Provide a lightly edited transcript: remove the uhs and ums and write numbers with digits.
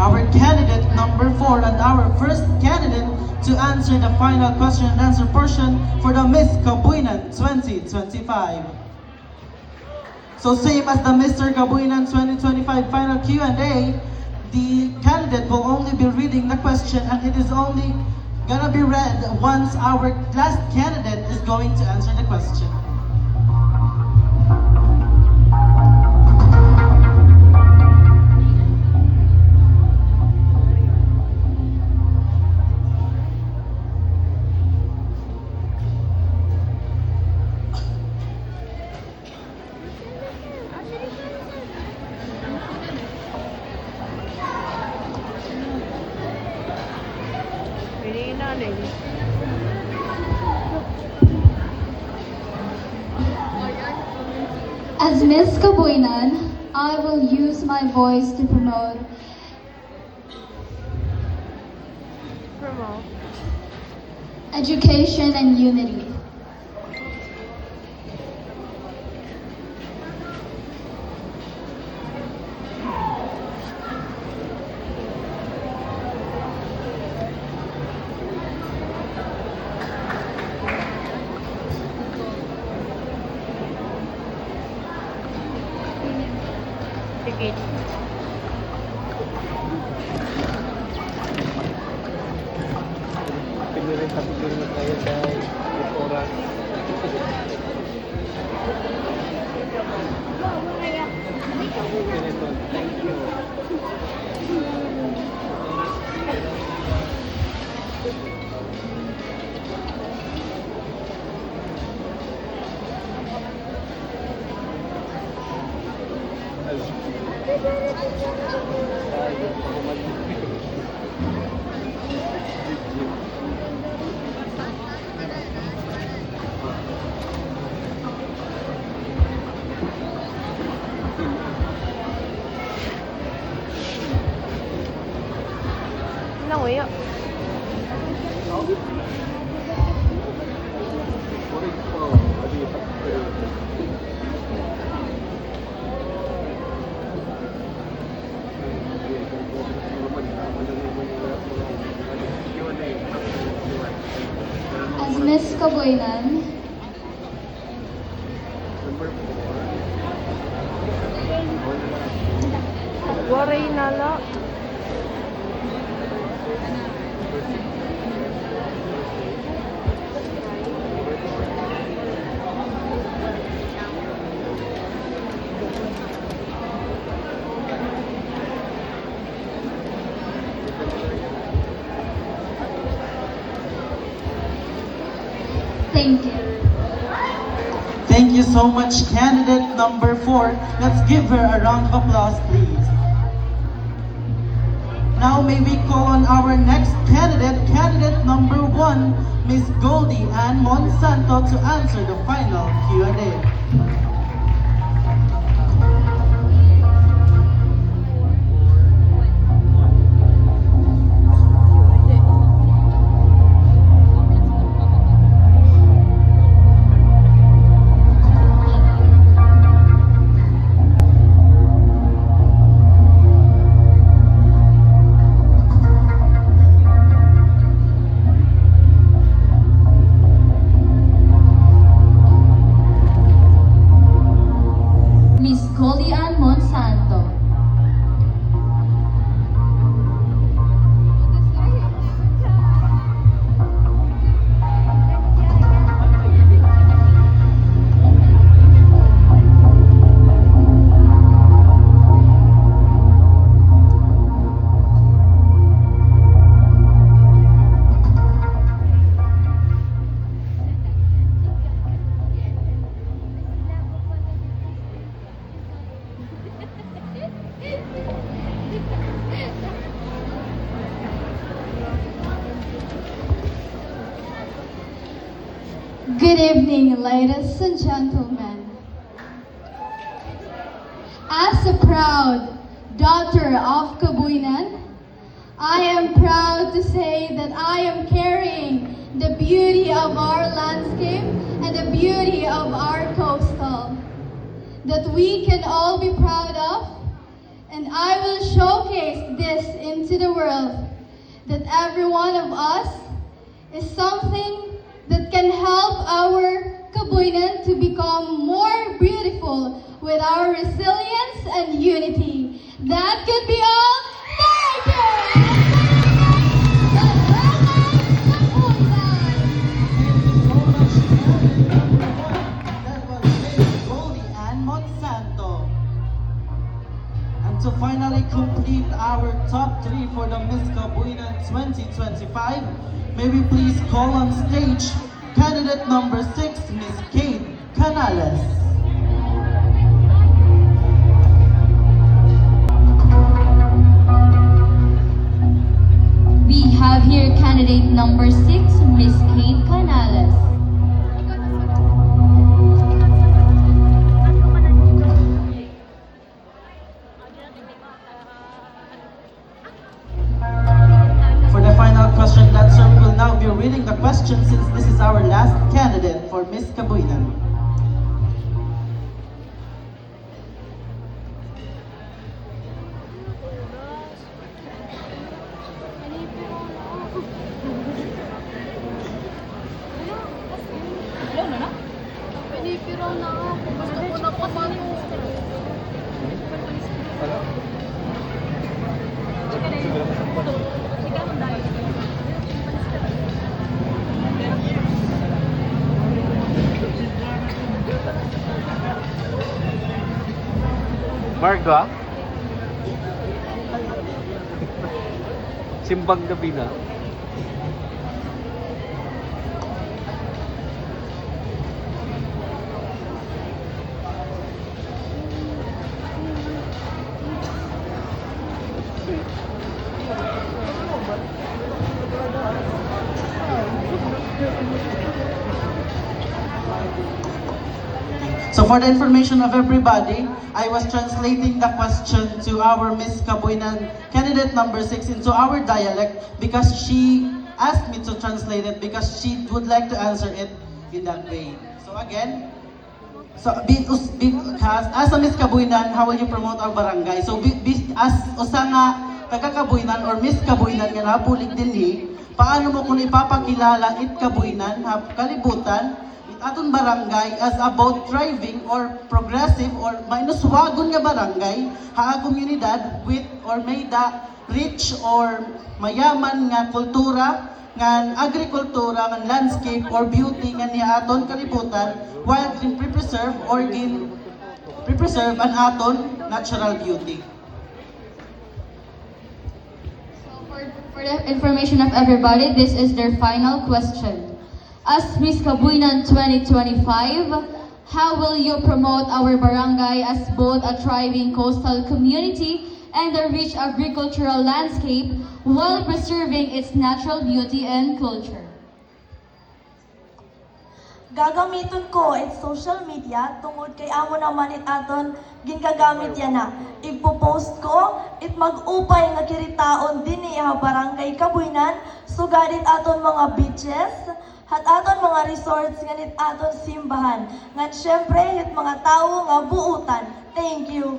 our candidate number 4 and our first candidate to answer the final question and answer portion for the Miss Kabuinan 2025. So same as the Mr. Kabuinan 2025 final Q&A, the candidate will only be reading the question and it is only gonna be read once our last candidate is going to answer the question. As Miss Kabuinan, I will use my voice to promote education and unity. As Miss Kabuinan, Waray nala. thank you. Thank you so much, candidate number 4. Let's give her a round of applause, please. Now may we call on our next candidate, candidate number 1, Miss Goldie Ann Monsanto, to answer the final Q&A. Miss Goldie Ann Monsanto. Good evening, ladies and gentlemen. As a proud daughter of Kabuinan, I am proud to say that I am carrying the beauty of our landscape and the beauty of our coastal that we can all be proud of, and I will showcase this in world, that every one of us is something that can help our Kabuinan to become more beautiful with our resilience and unity. That could be all. Thank you! That was Miss Goldie Ann Monsanto. And to finally complete our top 3 for the Miss Kabuinan 2025, may we please call on stage candidate number 6, Miss Kate Canales. We have here candidate number 6, Miss Kate Canales. For the final question dancer, we will now be reading the question since this is our last candidate for Miss Kabuinan. Pinipiraw na ako. Gusto ko na pumasok. Marga? Simbang gabi na. So for the information of everybody, I was translating the question to our Miss Kabuinan candidate number 6 into our dialect because she asked me to translate it because she would like to answer it in that way. So again, because as a Miss Kabuinan, how will you promote our barangay? So as usa nga taga-Kabuinan or Miss Kabuinan nga nabulig dinhi, paano mo kung ipapakilala it Kabuinan ha kalibutan aton barangay as about thriving or progressive or mainuswagon nga barangay ha komunidad with or may da rich or mayaman nga kultura nga agrikultura nga landscape or beauty nga niya aton kalibutan while preserve an aton natural beauty. So for the information of everybody, this is their final question. As Miss Kabuinan 2025, how will you promote our barangay as both a thriving coastal community and a rich agricultural landscape while preserving its natural beauty and culture? Gagamiton ko it social media tungod kay amo naman it aton gingagamit yan na. Ipo-post ko it mag-upay nga kiritaon din ha barangay Kabuinan sugadit aton mga beaches at aton mga resorts nganit aton simbahan. Ngan syempre it mga tawo nga buutan. Thank you.